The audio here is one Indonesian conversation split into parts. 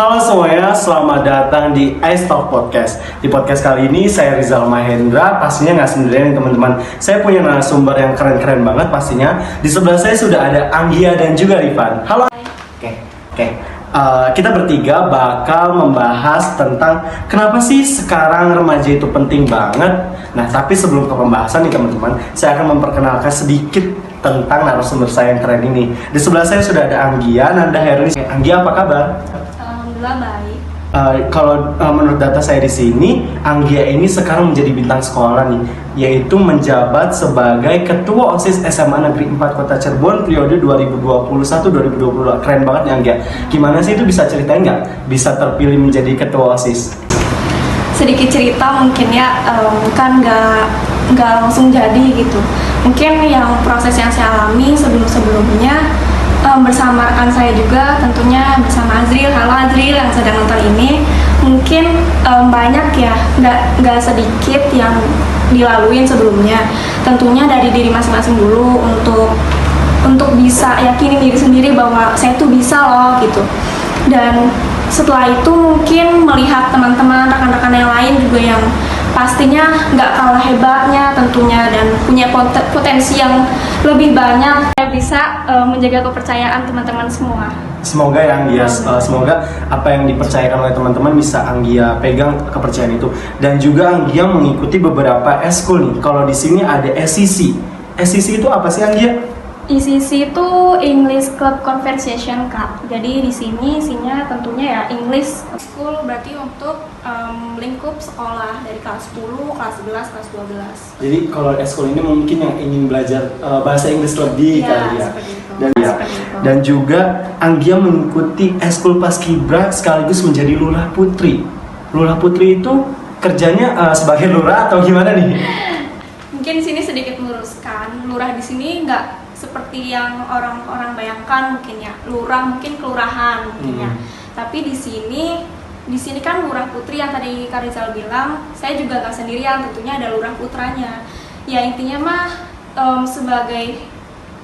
Halo semuanya, selamat datang di Ice Talk Podcast. Di podcast kali ini saya Rizal Mahendra, pastinya nggak sendirian teman-teman. Saya punya narasumber yang keren-keren banget pastinya. Di sebelah saya sudah ada Anggia dan juga Rifan. Halo. Oke. Kita bertiga bakal membahas tentang kenapa sih sekarang remaja itu penting banget. Nah, tapi sebelum ke pembahasan nih teman-teman, saya akan memperkenalkan sedikit tentang narasumber saya yang keren ini. Di sebelah saya sudah ada Anggia, Nanda Herlis. Anggia, apa kabar? Alhamdulillah baik. Kalau menurut data saya di sini, Anggia ini sekarang menjadi bintang sekolah nih, yaitu menjabat sebagai Ketua OSIS SMA Negeri 4 Kota Cirebon periode 2021-2022. Keren banget nih Anggia. Gimana sih itu, bisa ceritain nggak? Bisa terpilih menjadi Ketua OSIS? Sedikit cerita mungkin ya, kan nggak langsung jadi gitu. Mungkin yang proses yang saya alami sebelumnya bersama rekan saya juga, tentunya bersama Azril. Halo Azril yang sedang nonton ini. Mungkin banyak ya, nggak sedikit yang dilaluin sebelumnya. Tentunya dari diri masing-masing dulu untuk bisa yakinin diri sendiri bahwa saya tuh bisa loh gitu. Dan setelah itu mungkin melihat teman-teman, rekan-rekan yang lain juga yang pastinya nggak kalah hebatnya tentunya dan punya potensi yang lebih banyak, saya bisa menjaga kepercayaan teman-teman semua. Semoga ya Anggia, semoga apa yang dipercayakan oleh teman-teman bisa Anggia pegang kepercayaan itu. Dan juga Anggia mengikuti beberapa eskul nih. Kalau di sini ada SCC. SCC itu apa sih Anggia? ICC itu English Club Conversation Kak. Jadi di sini isinya tentunya ya English School, berarti untuk lingkup sekolah dari kelas 10, kelas 11, kelas 12. Jadi kalau eskul ini mungkin yang ingin belajar bahasa Inggris lebih kali ya. Dan juga Anggia mengikuti eskul Paskibra sekaligus menjadi lurah putri. Lurah putri itu kerjanya sebagai lurah atau gimana nih? Mungkin di sini sedikit meluruskan, lurah di sini nggak seperti yang orang-orang bayangkan mungkin ya. Lurah mungkin kelurahan mungkin ya. Tapi di sini kan lurah putri yang tadi Kak Rizal bilang, saya juga nggak sendirian, tentunya ada lurah putranya. Ya intinya mah sebagai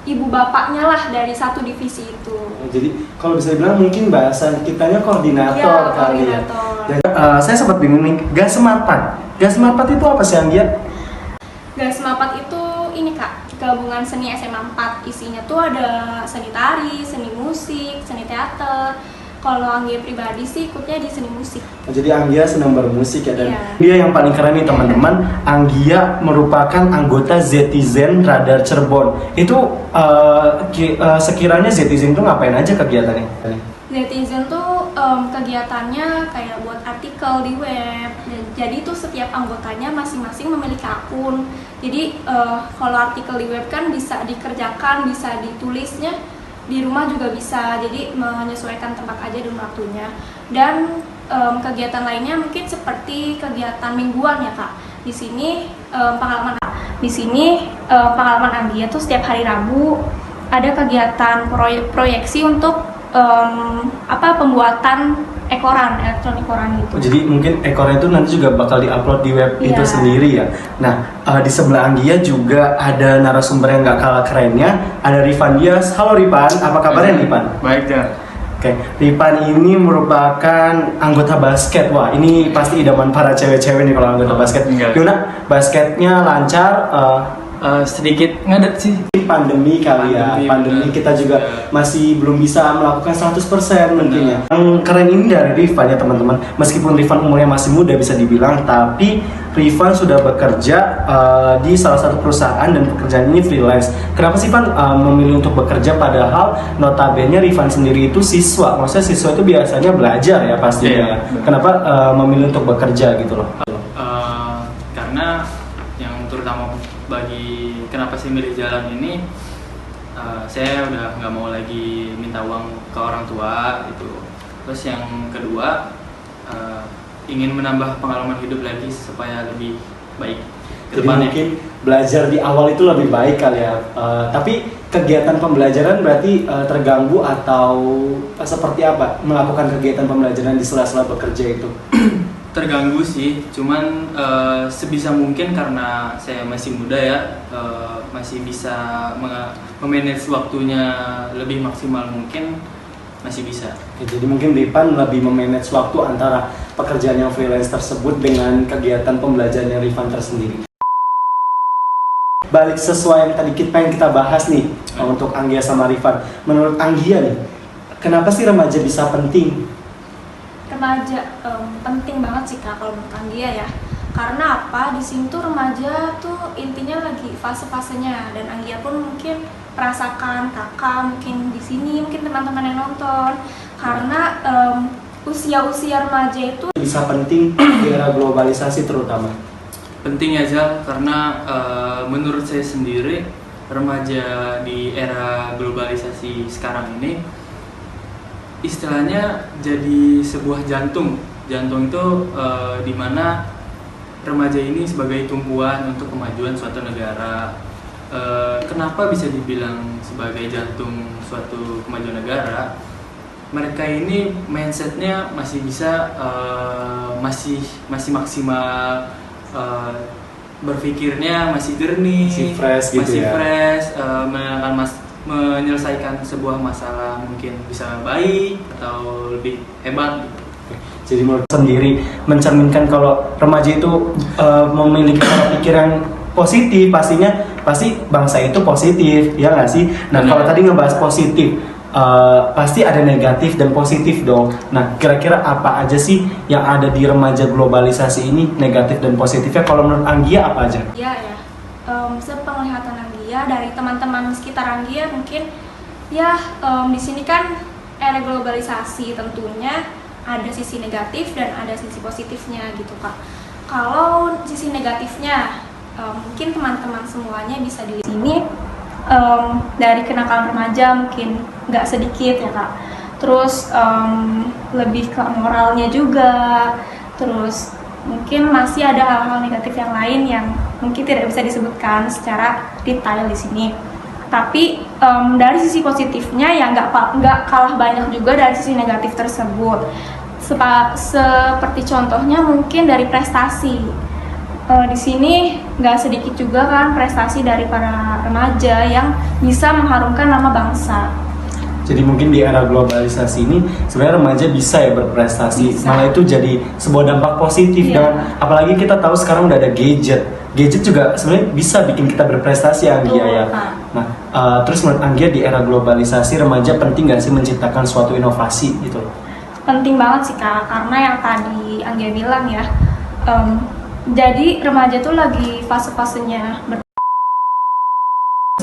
ibu bapaknya lah dari satu divisi itu. Jadi kalau bisa dibilang mungkin bahasa kitanya koordinator kali ya. Dan saya sempat bingung nih, Gasemapat. Gasemapat itu apa sih Anggia? Gasemapat itu ini Kak, gabungan seni SMA 4. Isinya tuh ada seni tari, seni musik, seni teater. Kalau Anggia pribadi sih ikutnya di seni musik. Jadi Anggia senang bermusik ya. Dan dia yang paling keren nih teman-teman, Anggia merupakan anggota Zetizen Radar Cirebon. Itu sekiranya Zetizen itu ngapain aja kegiatannya? Zetizen tuh kegiatannya kayak buat artikel di web. Jadi tuh setiap anggotanya masing-masing memiliki akun. Jadi kalau artikel di web kan bisa dikerjakan, bisa ditulisnya di rumah juga bisa. Jadi menyesuaikan tempat aja dan waktunya. Dan kegiatan lainnya mungkin seperti kegiatan mingguan ya Kak. Di sini pengalaman Anggia tuh setiap hari Rabu ada kegiatan proyeksi untuk pembuatan elektronik koran gitu. Jadi mungkin ekornya itu nanti juga bakal diupload di web itu sendiri ya. Nah, di sebelah Anggia juga ada narasumber yang nggak kalah kerennya, ada Rifan Dias. Halo Rifan, apa kabarnya Rifan? Baik ya. Oke, Rifan ini merupakan anggota basket. Wah, ini pasti idaman para cewek-cewek nih kalau anggota basket. Gimana? Basketnya lancar? Sedikit ngadet sih. Pandemi kali ya. Pandemi kita juga masih belum bisa melakukan 100% mungkin ya. Yang keren ini dari Rifan ya teman-teman. Meskipun Rifan umurnya masih muda bisa dibilang, tapi Rifan sudah bekerja di salah satu perusahaan dan pekerjaan ini freelance. Kenapa sih Van memilih untuk bekerja padahal notabene Rifan sendiri itu siswa? Maksudnya siswa itu biasanya belajar ya pastinya. Kenapa memilih untuk bekerja gitu loh? Karena yang terutama bagi kenapa sih milih jalan ini, saya udah nggak mau lagi minta uang ke orang tua itu. Terus yang kedua, ingin menambah pengalaman hidup lagi supaya lebih baik ke depannya. Mungkin belajar di awal itu lebih baik kali ya. Tapi kegiatan pembelajaran berarti terganggu atau seperti apa melakukan kegiatan pembelajaran di sela-sela bekerja itu? Terganggu sih, cuman sebisa mungkin karena saya masih muda ya, masih bisa memanage waktunya lebih maksimal mungkin. masih bisa. Ya, jadi mungkin Rifan lebih memanage waktu antara pekerjaan yang freelance tersebut dengan kegiatan pembelajarannya Rifan tersendiri. Balik sesuai yang tadi pengen kita bahas nih untuk Anggia sama Rifan. Menurut Anggia nih, kenapa sih remaja bisa penting? Remaja penting banget sih Kak kalau menurut Anggia ya. Karena apa? Di sini tuh remaja tuh intinya lagi fase-fasenya, dan Anggia pun mungkin merasakan, kakak mungkin di sini, mungkin teman-teman yang nonton, karena usia-usia remaja itu Bisa penting di era globalisasi terutama. Penting aja karena menurut saya sendiri remaja di era globalisasi sekarang ini istilahnya jadi sebuah jantung. Jantung itu dimana remaja ini sebagai tumpuan untuk kemajuan suatu negara. Kenapa bisa dibilang sebagai jantung suatu kemajuan negara? Mereka ini mindsetnya masih bisa masih maksimal, berpikirnya masih jernih, Masih fresh gitu masih ya. fresh, menyelesaikan sebuah masalah mungkin bisa baik atau lebih hebat. Jadi menurut sendiri mencerminkan kalau remaja itu memiliki pola pikir yang positif, pasti bangsa itu positif, ya nggak sih? Nah Benar. kalau tadi ngebahas positif, pasti ada negatif dan positif dong. Nah kira-kira apa aja sih yang ada di remaja globalisasi ini, negatif dan positifnya? Kalau menurut Anggia apa aja? ya sepenglihatan Anggia dari teman-teman sekitar Anggia mungkin ya di sini kan era globalisasi tentunya ada sisi negatif dan ada sisi positifnya gitu Kak. Kalau sisi negatifnya mungkin teman-teman semuanya bisa di sini dari kenakalan remaja mungkin nggak sedikit ya Kak. Terus lebih ke moralnya juga. Terus mungkin masih ada hal-hal negatif yang lain yang mungkin tidak bisa disebutkan secara detail di sini. Tapi dari sisi positifnya ya nggak kalah banyak juga dari sisi negatif tersebut. Seperti contohnya mungkin dari prestasi. Di sini nggak sedikit juga kan prestasi dari para remaja yang bisa mengharumkan nama bangsa. Jadi mungkin di era globalisasi ini sebenarnya remaja bisa ya berprestasi, Bisa. malah itu jadi sebuah dampak positif. Iya. Dan apalagi kita tahu sekarang udah ada gadget juga sebenarnya bisa bikin kita berprestasi Anggia Betul, ya. Kak. Nah terus menurut Anggia di era globalisasi remaja penting nggak sih menciptakan suatu inovasi gitu? Penting banget sih Kak, karena yang tadi Anggia bilang ya, jadi remaja tuh lagi fase-fasenya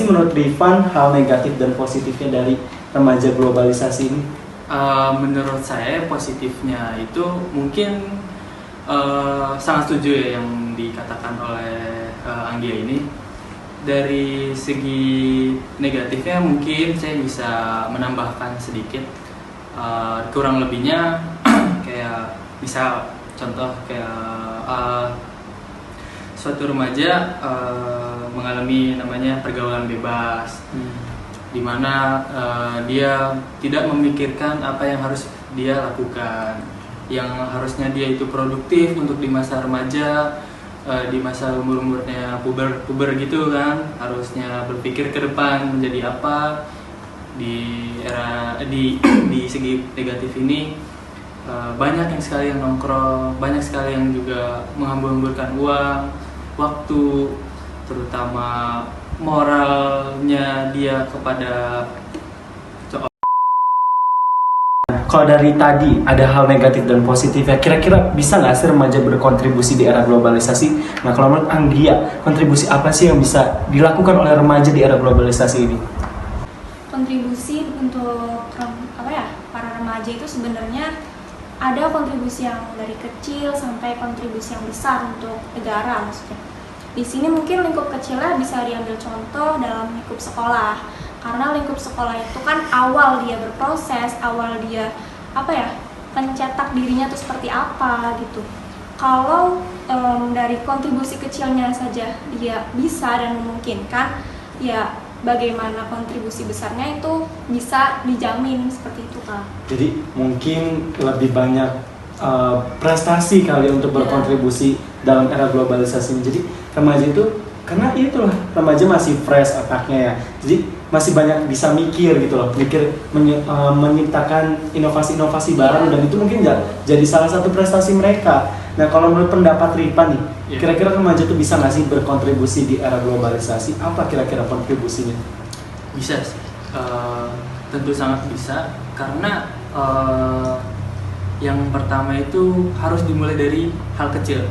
Menurut Rifan hal negatif dan positifnya dari remaja globalisasi ini? Menurut saya positifnya itu mungkin sangat setuju ya yang dikatakan oleh Anggia ini. Dari segi negatifnya mungkin saya bisa menambahkan sedikit, kurang lebihnya kayak misal contoh kayak suatu remaja mengalami namanya pergaulan bebas, di mana dia tidak memikirkan apa yang harus dia lakukan, yang harusnya dia itu produktif untuk di masa remaja, di masa umurnya puber gitu kan, harusnya berpikir ke depan menjadi apa. Di era di segi negatif ini banyak yang sekali yang nongkrong, banyak sekali yang juga menghambur-hamburkan uang, waktu, terutama moralnya dia kepada. Kalau dari tadi ada hal negatif dan positif ya, kira-kira bisa nggak sih remaja berkontribusi di era globalisasi? Nah kalau menurut Anggia, kontribusi apa sih yang bisa dilakukan oleh remaja di era globalisasi ini? kontribusi untuk para remaja itu sebenarnya ada kontribusi yang dari kecil sampai kontribusi yang besar untuk negara maksudnya. Di sini mungkin lingkup kecilnya bisa diambil contoh dalam lingkup sekolah. Karena lingkup sekolah itu kan awal dia berproses, awal dia mencetak dirinya tuh seperti apa gitu. Kalau dari kontribusi kecilnya saja dia bisa dan memungkinkan, ya bagaimana kontribusi besarnya itu bisa dijamin seperti itu Kak. Jadi mungkin lebih banyak prestasi kali untuk berkontribusi dalam era globalisasi ini. Jadi remaja itu karena itulah remaja masih fresh otaknya ya, jadi masih banyak bisa mikir gitu loh, menciptakan inovasi-inovasi baru, dan itu mungkin jadi salah satu prestasi mereka. Nah kalau menurut pendapat Rifa nih, kira-kira remaja tuh bisa nggak sih berkontribusi di era globalisasi? Apa kira-kira kontribusinya? Bisa sih, tentu sangat bisa, karena yang pertama itu harus dimulai dari hal kecil.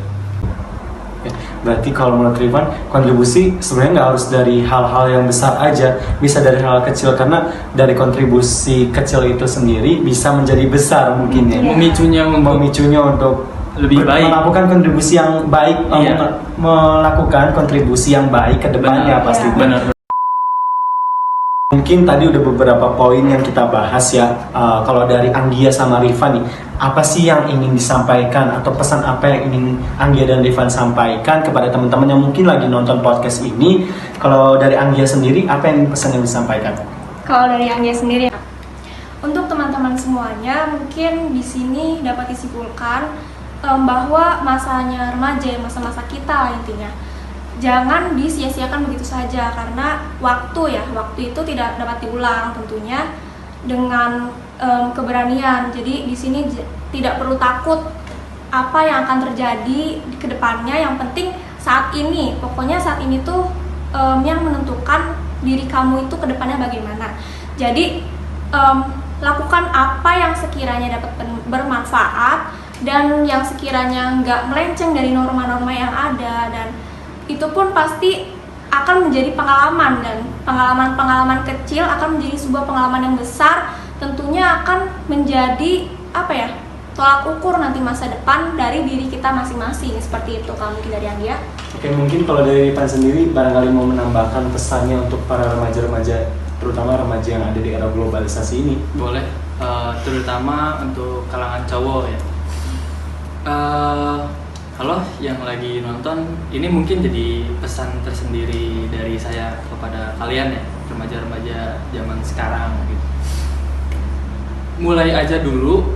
Berarti kalau menurut Rifan, kontribusi sebenarnya nggak harus dari hal-hal yang besar aja, bisa dari hal kecil, karena dari kontribusi kecil itu sendiri bisa menjadi besar mungkin ya. Memicunya untuk lebih baik, melakukan kontribusi yang baik, melakukan kontribusi yang baik ke depannya pasti. Benar. Mungkin tadi udah beberapa poin yang kita bahas ya. Kalau dari Anggia sama Rifan nih, apa sih yang ingin disampaikan atau pesan apa yang ingin Anggia dan Rifan sampaikan kepada teman-teman yang mungkin lagi nonton podcast ini? Kalau dari Anggia sendiri, apa yang pesan yang disampaikan? Kalau dari Anggia sendiri, untuk teman-teman semuanya, mungkin di sini dapat disimpulkan bahwa masanya remaja, masa-masa kita lah intinya, jangan disia-siakan begitu saja, karena waktu itu tidak dapat diulang tentunya, dengan keberanian. Jadi di sini tidak perlu takut apa yang akan terjadi di kedepannya. Yang penting saat ini, pokoknya saat ini tuh yang menentukan diri kamu itu kedepannya bagaimana. Jadi lakukan apa yang sekiranya dapat bermanfaat dan yang sekiranya nggak melenceng dari norma-norma yang ada, dan itu pun pasti akan menjadi pengalaman, dan pengalaman-pengalaman kecil akan menjadi sebuah pengalaman yang besar, tentunya akan menjadi tolak ukur nanti masa depan dari diri kita masing-masing. Seperti itu kalau mungkin dari Anggia. Oke, mungkin kalau dari Rifan sendiri barangkali mau menambahkan pesannya untuk para remaja-remaja, terutama remaja yang ada di era globalisasi ini. Boleh, terutama untuk kalangan cowok ya. Halo yang lagi nonton, ini mungkin jadi pesan tersendiri dari saya kepada kalian ya, remaja-remaja zaman sekarang gitu. Mulai aja dulu,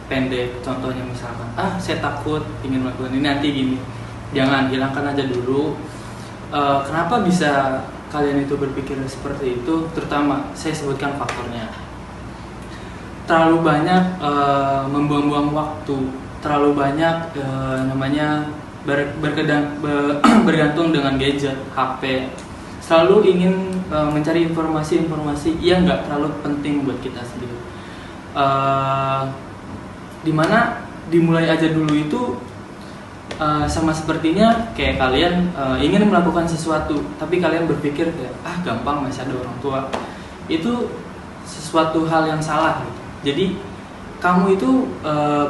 pendek, contohnya misalkan, saya takut ingin melakukan ini nanti gini. Jangan, hilangkan aja dulu. Kenapa bisa kalian itu berpikir seperti itu? Terutama saya sebutkan faktornya. Terlalu banyak membuang-buang waktu, terlalu banyak bergantung dengan gadget, HP, selalu ingin mencari informasi-informasi yang nggak terlalu penting buat kita sendiri. Dimana dimulai aja dulu itu sama sepertinya kayak kalian ingin melakukan sesuatu, tapi kalian berpikir kayak gampang, masih ada orang tua. Itu sesuatu hal yang salah gitu. Jadi kamu itu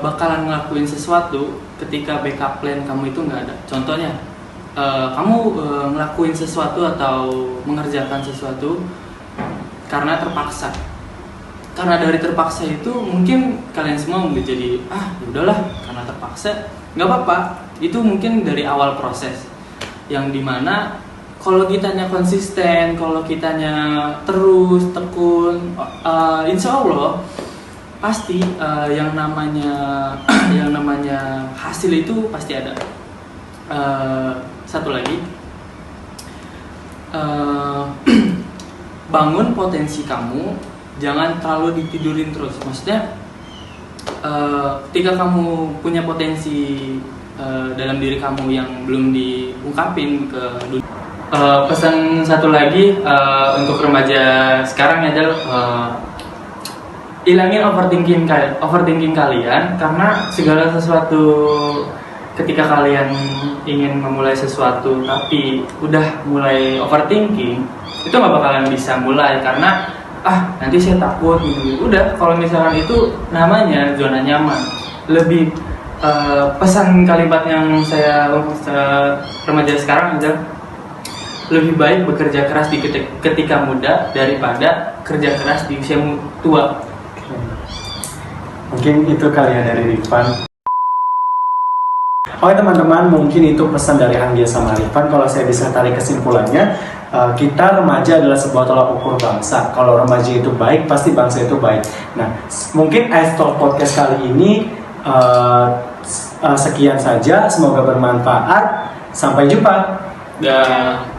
bakalan ngelakuin sesuatu ketika backup plan kamu itu nggak ada. Contohnya, kamu ngelakuin sesuatu atau mengerjakan sesuatu karena terpaksa. Karena dari terpaksa itu mungkin kalian semua udah jadi udahlah karena terpaksa, nggak apa-apa. Itu mungkin dari awal proses, yang dimana kalau kitanya konsisten, kalau kitanya terus tekun, insya Allah pasti yang namanya hasil itu pasti ada. Satu lagi, bangun potensi kamu, jangan terlalu ditidurin terus. Maksudnya ketika kamu punya potensi dalam diri kamu yang belum diungkapin ke dunia. Pesan satu lagi untuk remaja sekarang adalah hilangin overthinking kalian, karena segala sesuatu ketika kalian ingin memulai sesuatu tapi udah mulai overthinking, itu nggak bakalan bisa mulai karena nanti saya takut gitu. Udah, kalau misalkan itu namanya zona nyaman. Lebih pesan kalimat yang saya remaja sekarang adalah lebih baik bekerja keras di ketika muda daripada kerja keras di usia tua. Mungkin itu kali ya dari Rifan. Oke teman-teman, mungkin itu pesan dari Anggia sama Rifan. Kalau saya bisa tarik kesimpulannya, kita remaja adalah sebuah tolak ukur bangsa. Kalau remaja itu baik, pasti bangsa itu baik. Nah, mungkin Ice Talk Podcast kali ini sekian saja. Semoga bermanfaat. Sampai jumpa. Dah.